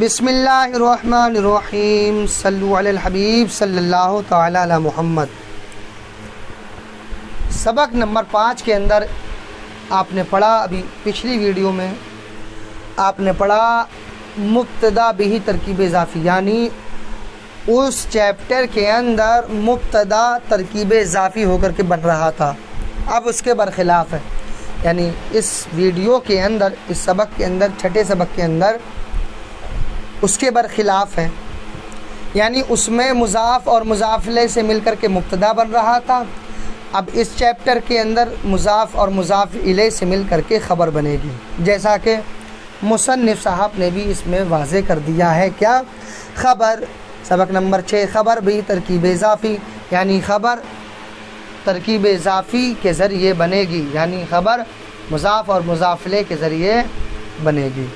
بسم اللہ الرحمن الرحیم صلو علی الحبیب صلی اللہ تعالی علی محمد۔ سبق نمبر 5 کے اندر آپ نے پڑھا، ابھی پچھلی ویڈیو میں آپ نے پڑھا مبتدا بھی ترکیب اضافی، یعنی اس چیپٹر کے اندر مبتدا ترکیب اضافی ہو کر کے بن رہا تھا، اب اس کے برخلاف ہے۔ یعنی اس ویڈیو کے اندر، اس سبق کے اندر، چھٹے سبق کے اندر اس کے برخلاف ہے، یعنی اس میں مضاف اور مضاف الیہ سے مل کر کے مبتدا بن رہا تھا، اب اس چیپٹر کے اندر مضاف اور مضاف الیہ سے مل کر کے خبر بنے گی، جیسا کہ مصنف صاحب نے بھی اس میں واضح کر دیا ہے۔ کیا خبر؟ سبق نمبر 6، خبر بھی ترکیب اضافی، یعنی خبر ترکیب اضافی کے ذریعے بنے گی، یعنی خبر مضاف اور مضاف الیہ کے ذریعے بنے گی۔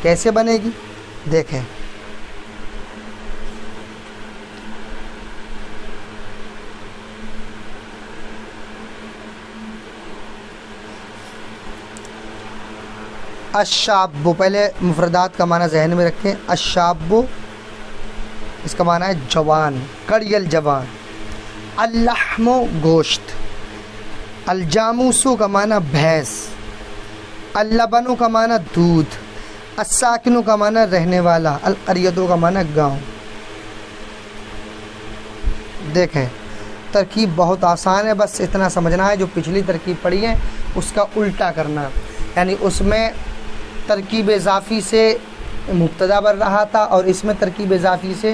کیسے بنے گی دیکھیں۔ الشاب، پہلے مفردات کا معنی ذہن میں رکھیں۔ الشاب اس کا معنی ہے جوان، کڑی الجوان۔ اللحم گوشت۔ الجاموس کا معنی بھینس۔ اللبن کا معنی دودھ۔ الساکن کا معنی رہنے والا۔ القریۃ کا معنی گاؤں۔ دیکھیں ترکیب بہت آسان ہے، بس اتنا سمجھنا ہے جو پچھلی ترکیب پڑھی ہے اس کا الٹا کرنا، یعنی اس میں ترکیب اضافی سے مبتدا بن رہا تھا اور اس میں ترکیب اضافی سے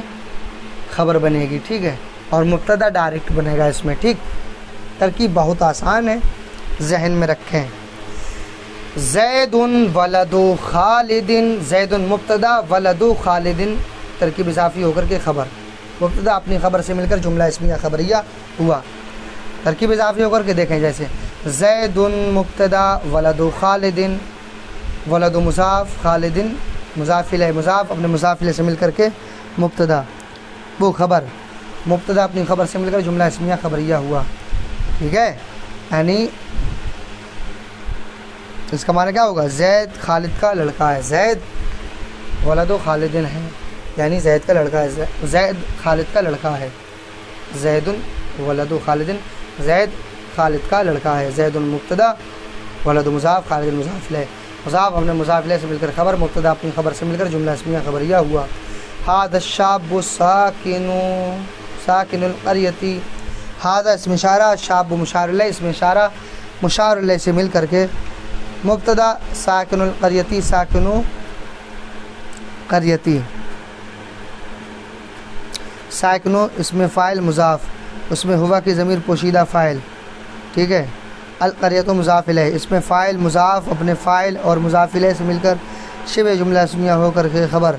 خبر بنے گی، ٹھیک ہے، اور مبتدا ڈائریکٹ بنے گا اس میں، ٹھیک۔ ترکیب بہت آسان ہے، ذہن میں رکھیں۔ زید ولد خالد، زید مبتدا، ولد خالد ترکیب اضافی ہو کر کے خبر، مبتدا اپنی خبر سے مل کر جملہ اسمیہ خبریہ ہوا۔ ترکیب اضافی ہو کر کے دیکھیں، جیسے زید مبتدا، ولد خالد، ولد مضاف، خالد مضاف الیہ، مضاف اپنے مضاف الیہ سے مل کر کے مبتدا، وہ خبر، مبتدا اپنی خبر سے مل کر جملہ اسمیہ خبریہ ہوا، ٹھیک ہے۔ یعنی اس کا معنی کیا ہوگا؟ زید خالد کا لڑکا ہے، زید ولد خالد ہے، یعنی زید کا لڑکا ہے، زید خالد کا لڑکا ہے، زید ولد خالد، زید خالد کا لڑکا ہے۔ زید مبتدا، ولد مضاف، خالد مضاف الیہ، مضاف اپنے مضاف الیہ سے مل کر خبر، مبتدا اپنی خبر سے مل کر جملہ اسمیہ خبریہ ہوا۔ ھذا الشاب ساکن القریۃ، ھذا اسم اشارہ، شاب مشار الیہ، اسم اشارہ مشار الیہ سے مل کر کے مبتدا، ساکن القریۃ، ساکن قریتی، ساکن اس میں فاعل مضاف، اس میں ہوا کی ضمیر پوشیدہ فاعل، ٹھیک ہے۔ القریۃ مضاف الیہ، اس میں فاعل مضاف اپنے فاعل اور مضاف الیہ سے مل کر شبہ جملہ اسمیہ ہو کر کے خبر،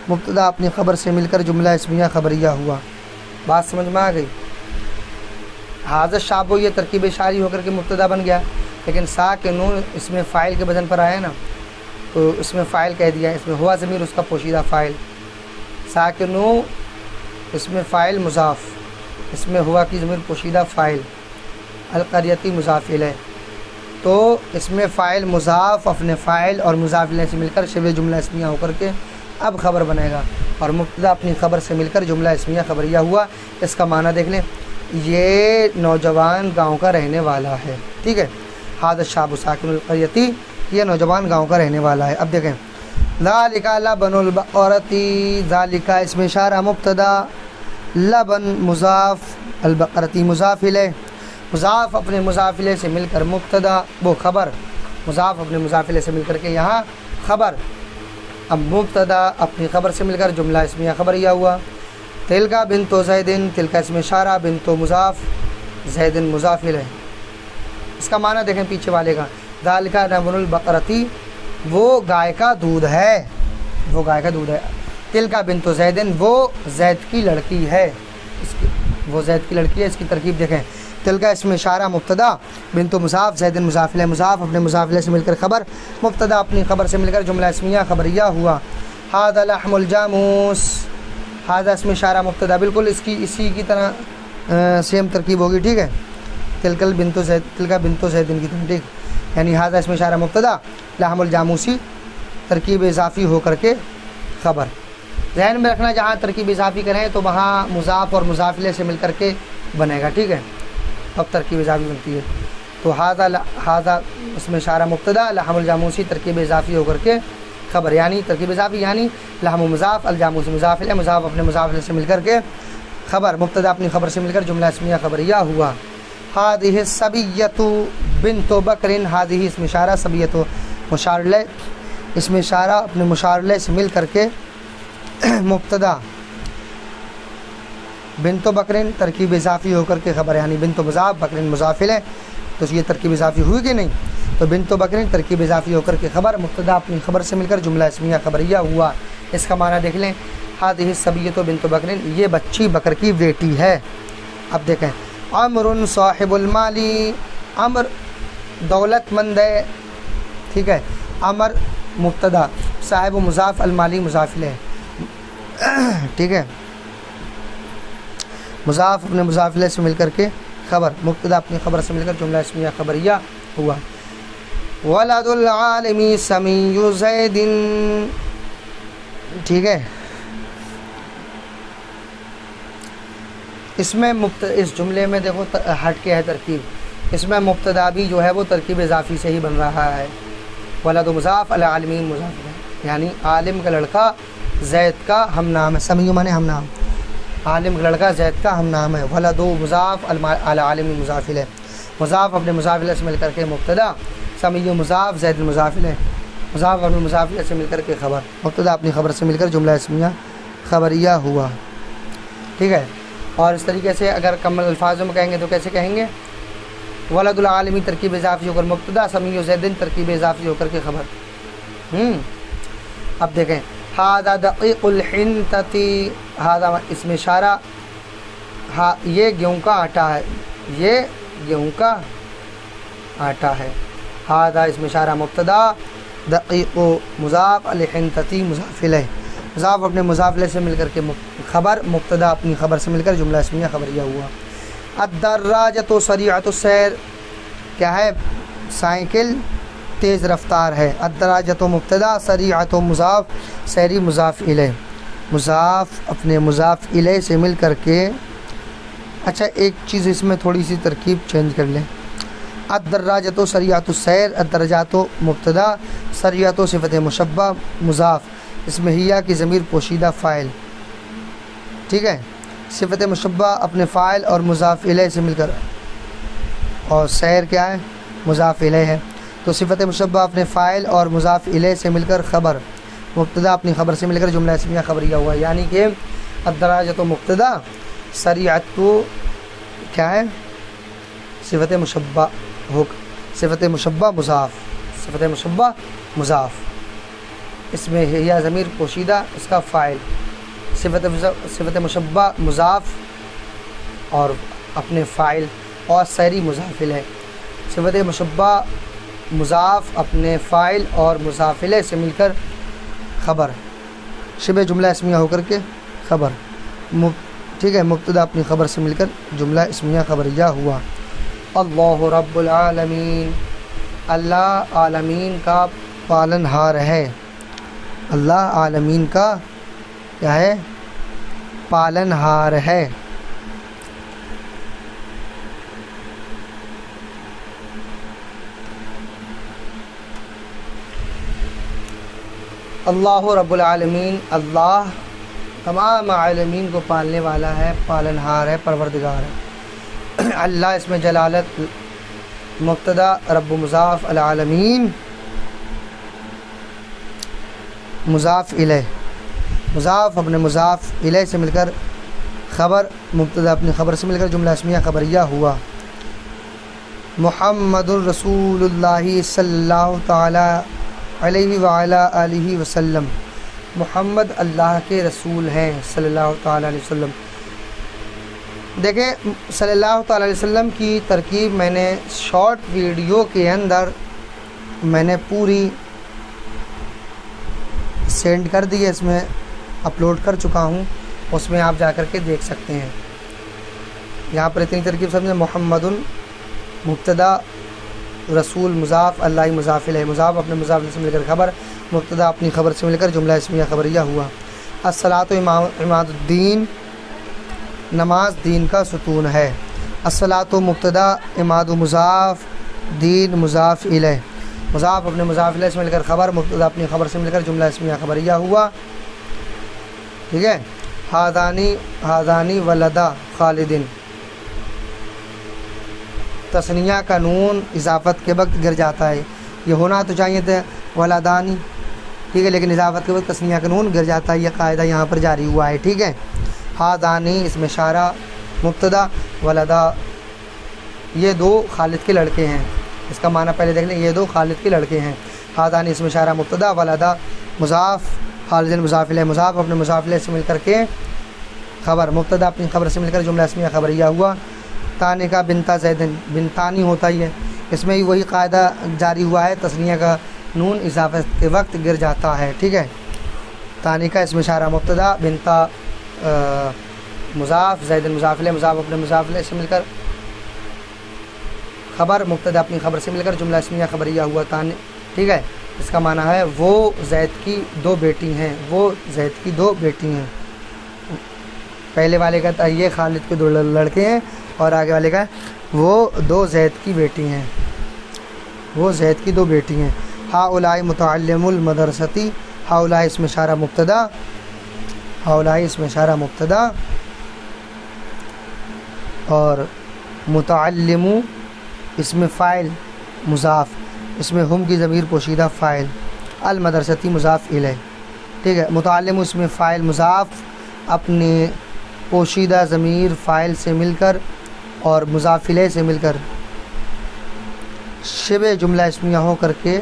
مبتدا اپنی خبر سے مل کر جملہ اسمیہ خبریہ ہوا۔ بات سمجھ میں آ گئی؟ ھذا الشاب یہ ترکیب اشاری ہو کر کے مبتدا بن گیا، لیکن ساکن اس میں فاعل کے وزن پر آیا نا، تو اس میں فاعل کہہ دیا، اس میں ہوا ضمیر اس کا پوشیدہ فاعل، ساکن اس میں فاعل مضاف، اس میں ہوا کی ضمیر پوشیدہ فاعل، القریۃ مضاف الیہ، تو اس میں فاعل مضاف اپنے فاعل اور مضاف الیہ سے مل کر شبہ جملہ اسمیہ ہو کر کے اب خبر بنے گا، اور مبتدا اپنی خبر سے مل کر جملہ اسمیہ خبریہ ہوا۔ اس کا معنی دیکھ لیں، یہ نوجوان گاؤں کا رہنے والا ہے، ٹھیک ہے۔ ھذا الشاب ساکن القریۃ، یہ نوجوان گاؤں کا رہنے والا ہے۔ اب دیکھیں، ذالک لبن البقرۃ، ذالک اسم اشارہ مبتدا، لبن مضاف، البقرۃ مضاف الیہ، مضاف اپنے مضاف الیہ سے مل کر مبتدا، وہ خبر، مضاف اپنے مضاف الیہ سے مل کر کے یہاں خبر، اب مبتدا اپنی خبر سے مل کر جملہ اسمیہ خبریہ ہوا۔ تلک بنت زید، تلک اسم اشارہ، بنت مضاف، زید مضاف الیہ۔ اس کا معنی دیکھیں پیچھے والے کا، ذالک لبن البقرۃ، وہ گائے کا دودھ ہے، وہ گائے کا دودھ ہے۔ تلک بنت زید، وہ زید کی لڑکی ہے، وہ زید کی لڑکی ہے۔ اس کی ترکیب دیکھیں، تلک اسم اشارہ مبتدا، بنت مضاف، زید مضاف الیہ، مضاف اپنے مضاف الیہ سے مل کر خبر، مبتدا اپنی خبر سے مل کر جملہ اسمیہ خبریہ ہوا۔ ھذا لحم الجاموس، ھذا اسم اشارہ مبتدا، بالکل اسی کی طرح سیم ترکیب ہوگی، ٹھیک ہے۔ تلک بنت زید کی طرح، ٹھیک، یعنی ھذا اسم اشارہ مبتدا، لحم الجاموسی ترکیب اضافی ہو کر کے خبر. ذہن میں رکھنا جہاں ترکیب اضافی کریں تو وہاں مضاف اور مضاف الیہ سے مل کر کے بنے گا. ٹھیک ہے, اب ترکیب اضافی بنتی ہے. تو ہاذا اس میں اشارہ مبتدا, لحم الجاموسی ترکیب اضافی ہو کر کے خبر, یعنی ترکیب اضافی یعنی لحم مضاف, الجاموسی مضاف الیہ, مضاف اپنے مضاف الیہ سے مل کر کے خبر, مبتدا اپنی خبر سے مل کر جملہ اسمیہ خبریہ ہوا. ہذہ الصبیۃ بنت بکر, ہذہ اس میں اشارہ, صبیۃ مشار الیہ, اس میں اشارہ اپنے مشار الیہ سے مل کر کے مبتدا, بنت بکرین ترکیب اضافی ہو کر کے خبر, یعنی بنت مضاف بکرین مضاف الیہ, تو یہ ترکیب اضافی ہوئی کہ نہیں, تو بنت بکرین ترکیب اضافی ہو کر کے خبر, مبتدا اپنی خبر سے مل کر جملہ اسمیہ خبریہ ہوا. اس کا معنی دیکھ لیں, ہذہ الصبیۃ بنت بکرین, یہ بچی بکر کی بیٹی ہے. اب دیکھیں, عمر صاحب المالی, عمر دولت مند ہے. ٹھیک ہے, عمر مبتدا, صاحب مضاف, المالی مضاف الیہ. ٹھیک ہے, مضاف اپنے مضاف الیہ سے مل کر کے خبر, مبتدا اپنی خبر سے مل کر جملہ اسمیہ خبریہ ہوا. ولد العالم سمی زید, ٹھیک ہے, اس میں اس جملے میں دیکھو ہٹ کے ہے ترکیب, اس میں مبتدا بھی جو ہے وہ ترکیب اضافی سے ہی بن رہا ہے. ولد مضاف, العالمین مضاف, یعنی عالم کا لڑکا زید کا ہم نام ہے. سمیع مانے ہم نام, عالم کا لڑکا زید کا ہم نام ہے. ولد مضاف, العالم مضاف الیہ, مضاف اپنے مضاف الیہ سے مل کر کے مبتدا, سمیع مضاف, زید مضاف الیہ, مضاف اپنے مضاف الیہ سے مل کر کے خبر, مبتدا اپنی خبر سے مل کر جملہ اسمیہ خبریہ ہوا. ٹھیک ہے, اور اس طریقے سے اگر کم الفاظوں میں کہیں گے تو کیسے کہیں گے, ولد العالمی ترکیب اضافی ہو کر مبتدا, سمیع زیدن ترکیب اضافی ہو کر کے خبر. اب دیکھیں, ھذا دقیق الحنطۃ, ھذا اس میں اشارہ, یہ گیہوں کا آٹا ہے, یہ گیہوں کا آٹا ہے. ھذا اس میں اشارہ مبتدا, دقیق مضاف, الحنطۃ مضاف الیہ, مضاف اپنے مضاف الیہ سے مل کر کے خبر, مبتدا اپنی خبر سے مل کر جملہ اسمیہ خبریہ ہوا. الدراجۃ سریعۃ السیر, کیا ہے, سائیکل تیز رفتار ہے. الدراجۃ مبتدا, سریعۃ مضاف, سیری مضاف الیہ, مضاف اپنے مضاف الیہ سے مل کر کے. اچھا ایک چیز اس میں تھوڑی سی ترکیب چینج کر لیں. الدراجۃ سریعۃ السیر, الدرجات مبتدا, سریعۃ صفت مشبہ مضاف, اس میں ہیا کی ضمیر پوشیدہ فاعل. ٹھیک ہے, صفت مشبہ اپنے فاعل اور مضاف الیہ سے مل کر, اور سیر کیا ہے, مضاف الیہ ہے. تو صفت مشبہ اپنے فاعل اور مضاف الیہ سے مل کر خبر, مبتدا اپنی خبر سے مل کر جملہ اسمیہ خبریہ ہوا. یعنی کہ الدراجۃ مبتدا, سریعۃ کیا ہے, صفت مشبہ ہو, صفت مشبہ مضاف, صفت مشبہ مضاف, اس میں ہیا ضمیر پوشیدہ, اس کا فاعل, صفت مشبہ مضاف اور اپنے فاعل, اور سیری مضاف الیہ. صفت مشبہ مضاف اپنے فاعل اور مضاف الیہ سے مل کر خبر, شبہ جملہ اسمیہ ہو کر کے خبر. ٹھیک ہے, مبتدا اپنی خبر سے مل کر جملہ اسمیہ خبریہ ہوا. اللہ رب العالمین, اللہ عالمین کا پالن ہار ہے. اللہ عالمین کا کیا ہے, پالن ہار ہے. اللہ رب العالمین, اللہ تمام عالمین کو پالنے والا ہے, پالن ہار ہے, پروردگار ہے. اللہ اس میں جلالت مبتدا, رب مضاف, العالمین مضاف الیہ, مضاف اپنے مضاف الیہ سے مل کر خبر, مبتدا اپنی خبر سے مل کر جملہ اسمیہ خبریہ ہوا. محمد الرسول اللہ صلی اللہ تعالی علیہ وعلی آلہ وسلم, محمد اللہ کے رسول ہیں صلی اللہ تعالی علیہ وسلم. دیکھیں صلی اللہ تعالی علیہ وسلم کی ترکیب میں نے شارٹ ویڈیو کے اندر میں نے پوری سینڈ کر دی ہے, اس میں اپلوڈ کر چکا ہوں, اس میں آپ جا کر کے دیکھ سکتے ہیں. یہاں پر اتنی ترکیب سمجھیں, محمد مبتدا, رسول مضاف, اللہ مضاف الیہ, مضاف اپنے مضاف سے مل کر خبر, مبتدا اپنی خبر سے مل کر جملہ اسمیہ خبریہ ہوا۔ الصلاۃ عماد الدین، نماز دین کا ستون ہے۔ الصلاۃ مبتدا، عماد مضاف، دین مضاف الیہ، مضاف اپنے مضاف الیہ سے مل کر خبر، مبتدا اپنی خبر سے مل کر جملہ اسمیہ خبریہ ہوا، ٹھیک ہے۔ ہادانی ولدا خالدن، تثنیہ کا نون اضافت کے وقت گر جاتا ہے، یہ ہونا تو چاہیے تھا ولدانی، ٹھیک ہے، لیکن اضافت کے وقت تثنیہ کا نون گر جاتا ہے، یہ قاعدہ یہاں پر جاری ہوا ہے، ٹھیک ہے۔ ہادانی اس میں اشارہ مبتدا، ولدا یہ دو خالد کے لڑکے ہیں، اس کا معنی پہلے دیکھ لیں، یہ دو خالد کے لڑکے ہیں۔ ہادانی اس میں اشارہ مبتدا، ولدا مضاف، خالد مضاف الیہ، مضاف اپنے مضاف الیہ سے مل کر کے خبر، مبتدا اپنی خبر سے مل کر جملہ اسمیہ خبریہ ہوا۔ تانکا بنتا زیدن، بنتانی ہوتا ہی ہے، اس میں بھی وہی قاعدہ جاری ہوا ہے، تثنیہ کا نون اضافت کے وقت گر جاتا ہے، ٹھیک ہے۔ تانکا اس میں اشارہ مبتدا، بنتا مضاف، زیدن مضاف الیہ، مضاف اپنے مضاف الیہ سے مل کر خبر، مبتدا اپنی خبر سے مل کر جملہ اسمیہ خبریہ ہوا، ٹھیک ہے۔ اس کا معنی ہے وہ زید کی دو بیٹی ہیں، وہ زید کی دو بیٹی ہیں۔ پہلے والے کا یہ خالد کے دو لڑکے ہیں، اور آگے والے کا وہ دو زید کی بیٹی ہیں، وہ زید کی دو بیٹی ہیں۔ ہاؤلائی متعلم المدرستی، ہاؤلائی اس میں اشارہ مبتدا، ہاؤلائی اس میں اشارہ مبتدا، اور متعلم اس میں فاعل مضاف، اس میں ہم کی ضمیر پوشیدہ فاعل، المدرستی مضاف الیہ، ٹھیک ہے۔ متعلم اس میں فاعل مضاف اپنے پوشیدہ ضمیر فاعل سے مل کر اور مضاف الیہ سے مل کر شبہ جملہ اسمیہ ہو کر کے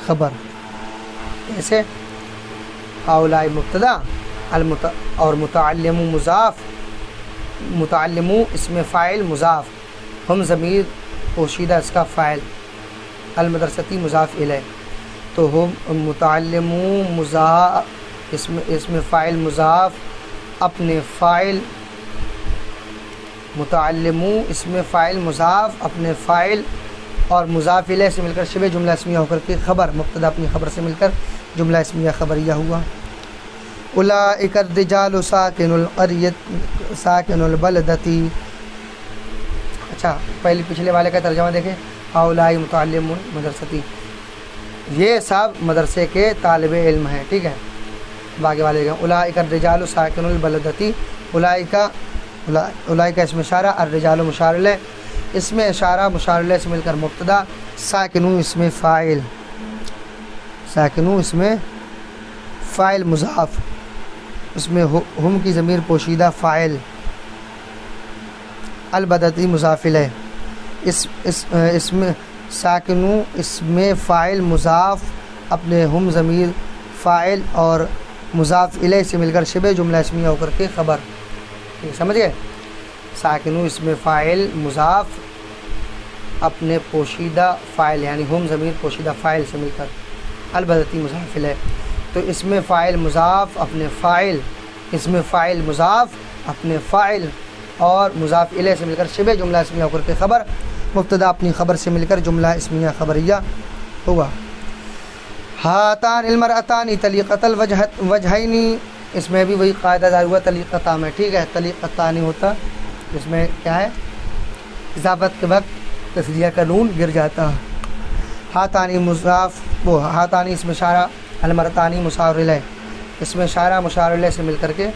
خبر، ایسے ہاؤلائی مبتدا اور متعلم مضاف، متعلم اس میں فاعل مضاف، ہم ضمیر پوشیدہ اس کا فاعل، المدرستی مضاف الیہ، تو ہم متعلم مضاف اس میں فاعل مضاف اپنے فاعل، متعلم اس میں فاعل مضاف اپنے فاعل اور مضاف الیہ سے مل کر شبہ جملہ اسمیہ ہو کر کے خبر، مبتدا اپنی خبر سے مل کر جملہ اسمیہ خبریہ ہوا۔ اولئک الرجال ساکن القریۃ ساکن البلدتی، اچھا پہلے پچھلے والے کا ترجمہ دیکھیں، ہؤلاء متعلم مدرستی، یہ سب مدرسے کے طالب علم ہیں، ٹھیک ہے۔ باقی والے کا اولئک الرجال ساکن البلدتی، اولئک اس میں اشارہ، الرجال مشار الیہ، اس میں اشارہ مشار الیہ سے مل کر مبتدا، ساکنو اس میں فاعل، ساکنو اس میں فاعل مضاف، اس میں ہم کی ضمیر پوشیدہ فاعل، البدتی مضاف الیہ، اس میں ساکنو اس میں فاعل مضاف اپنے ہم ضمیر فاعل اور مضاف الیہ سے مل کر شبہ جملہ اسمیہ ہو کر کے خبر، ٹھیک سمجھ گئے۔ ساکنو اس میں فاعل مضاف اپنے پوشیدہ فاعل یعنی ہم ضمیر پوشیدہ فاعل سے مل کر البدتی مضاف الیہ، تو اس میں فاعل مضاف اپنے فاعل، اس میں فاعل مضاف اپنے فاعل اور مضاف الیہ سے مل کر شبہ جملہ اسمیہ ہو کر کے خبر، مبتدا اپنی خبر سے مل کر جملہ اسمیہ خبریہ ہوا۔ ہاتان المرأتان طلیقۃ الوجہین، اس میں بھی وہی قاعدہ جاری ہوا طلیقتان میں، ٹھیک ہے۔ طلیقتان ہوتا اس میں کیا ہے، اضافت کے وقت تثنیہ کا نون گر جاتا۔ ہاتانی مضاف، وہ ہاتانی اس میں اشارہ، المرأتان مشار الیہ، اس میں اشارہ مشار الیہ سے مل کر کے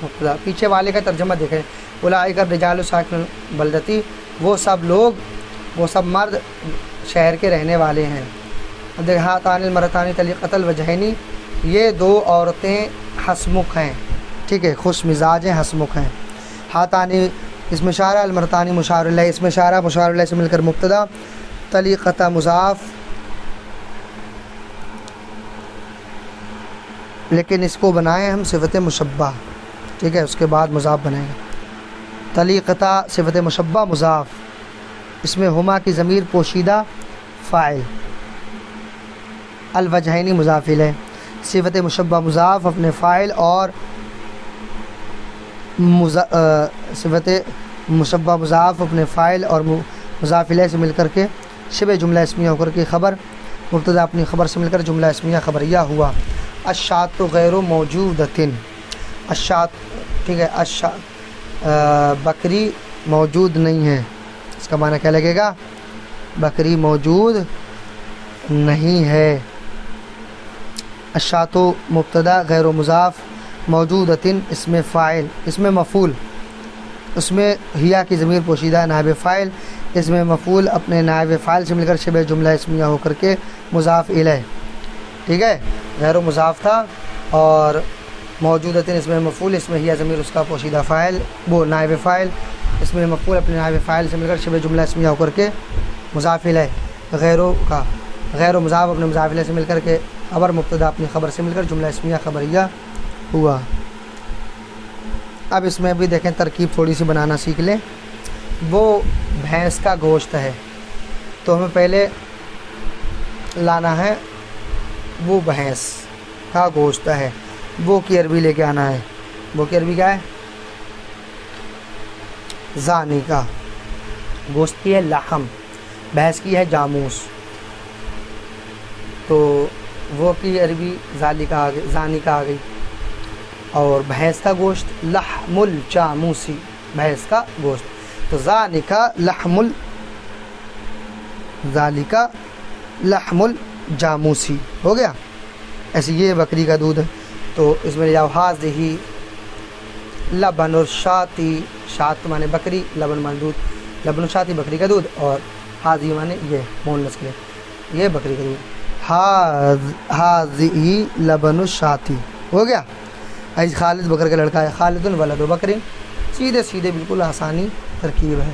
مبتدا۔ پیچھے والے کا ترجمہ دیکھیں، اولئک الرجال ساکن البلدتی، وہ سب لوگ، وہ سب مرد شہر کے رہنے والے ہیں۔ ہاتان المرأتان طلیقۃ الوجہین، یہ دو عورتیں ہسمکھ ہیں، ٹھیک ہے، خوش مزاج ہیں، ہسمکھ ہیں۔ ہاتانی اس میں اشارہ، المرأتان مشار الیہ، اس میں اشارہ مشار الیہ سے مل کر مبتدا، طلیقۃ مضاف، لیکن اس کو بنائیں ہم صفت مشبہ، ٹھیک ہے، اس کے بعد مضاف بنے گا۔ طلیقۃ صفت مشبہ مضاف، اس میں ہما کی ضمیر پوشیدہ فاعل، الوجہین مضاف الیہ، صفت مشبہ مضاف اپنے فاعل اور صفت مشبہ مضاف اپنے فاعل اور مضاف الیہ سے مل کر کے شبہ جملہ اسمیہ ہو کر کے خبر، مبتدا اپنی خبر سے مل کر جملہ اسمیہ خبریہ ہوا۔ الشاۃ غیر موجودۃ، الشاۃ ٹھیک ہے، بکری موجود نہیں ہے، اس کا معنی کیا لگے گا؟ بکری موجود نہیں ہے۔ الشاۃ مبتدا غیر مضاف، موجودۃ اسم فاعل، اسم مفعول، اس میں ہیا کی ضمیر پوشیدہ نائب فاعل، اس میں مفعول اپنے نائب فاعل سے مل کر شبہ جملہ اسمیہ ہو کر کے مضاف الیہ، ٹھیک ہے، غیر مضاف تھا، اور موجودۃ اس میں مفعول، اس میں ہیا ضمیر اس کا پوشیدہ فاعل، وہ نائب فاعل، اس میں مفعول اپنے نائب فاعل سے مل کر شبہ جملہ اسمیہ ہو کر کے مضاف الیہ، غیروں کا غیر و مضاف اپنے مضاف الیہ سے مل کر کے خبر مبتدا اپنی خبر سے مل کر جملہ اسمیہ خبریہ ہوا۔ اب اس میں بھی دیکھیں ترکیب تھوڑی سی بنانا سیکھ لیں۔ وہ بھینس کا گوشت ہے، تو ہمیں پہلے لانا ہے وہ بھینس کا گوشت ہے، وہ کی عربی لے کے آنا ہے، وہ کی عربی کیا ہے؟ زانی کا، گوشت کی ہے لحم، بھینس کی ہے جاموس، تو وہ کی عربی زانی کا آ گئی، اور بھینس کا گوشت لحم الجاموسی، بھینس کا گوشت، تو ذالکا لحم الجاموسی ہو گیا۔ ایسے یہ بکری کا دودھ ہے، تو اس میں جاؤ ہاذہ لبن الشاۃ، شاۃ مانے بکری، لبن مانے دودھ، لبن الشاۃ بکری کا دودھ، اور ہاذہ مانے یہ مؤنث کے لیے، یہ بکری کا دودھ، ہاذہ لبن الشاۃ ہو گیا۔ خالد بکر کا لڑکا ہے، خالد ولد بکر، سیدھے سیدھے بالکل آسانی ترکیب ہے۔